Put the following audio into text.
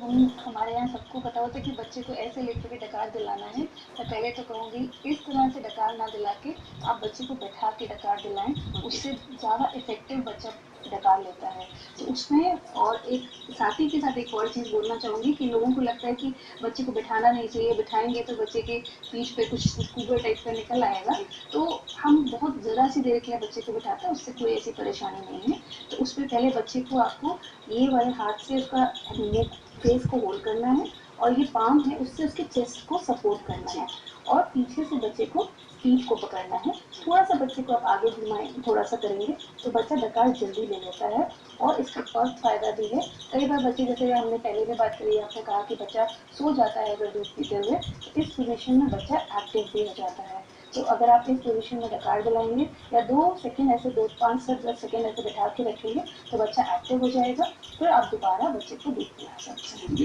हम हमारे यहाँ सबको पता होता है कि बच्चे को ऐसे लेकर के डकार दिलाना है। तो पहले तो कहूँगी इस तरह से डकार ना दिला के आप बच्चे को बैठा के डकार दिलाएं, उससे ज़्यादा इफेक्टिव बच्चा डकार लेता है। तो उसमें और एक साथ ही के साथ एक और चीज़ बोलना चाहूँगी कि लोगों को लगता है कि बच्चे को बिठाना नहीं चाहिए, बिठाएंगे तो बच्चे के पीठ पे कुछ स्कूबर टाइप का निकल आएगा। तो हम बहुत ज़रा सी देर के लिए बच्चे को बिठाते हैं, उससे कोई ऐसी परेशानी नहीं है। तो उस पर पहले बच्चे को आपको ये वाले हाथ से उसका मुंह फेस को होल्ड करना है और ये पाम है उससे उसके चेस्ट को सपोर्ट करना है और पीछे से बच्चे को पीठ को पकड़ना है। थोड़ा सा बच्चे को आप आगे घुमाएं, थोड़ा सा करेंगे तो बच्चा डकार जल्दी ले लेता है। और इसका और फायदा भी है, कई बार बच्चे जैसे हमने पहले भी बात करी, आपने कहा कि बच्चा सो जाता है अगर दूध पीते हुए, तो इस पोजीशन में बच्चा एक्टिव भी हो जाता है। तो अगर आप इस पोजीशन में डकार दिलाएंगे या 2 सेकंड ऐसे 2 5 से 10 सेकंड ऐसे बैठा के रखेंगे तो बच्चा एक्टिव हो जाएगा। फिर आप दोबारा बच्चे को दूध पिला सकते हैं।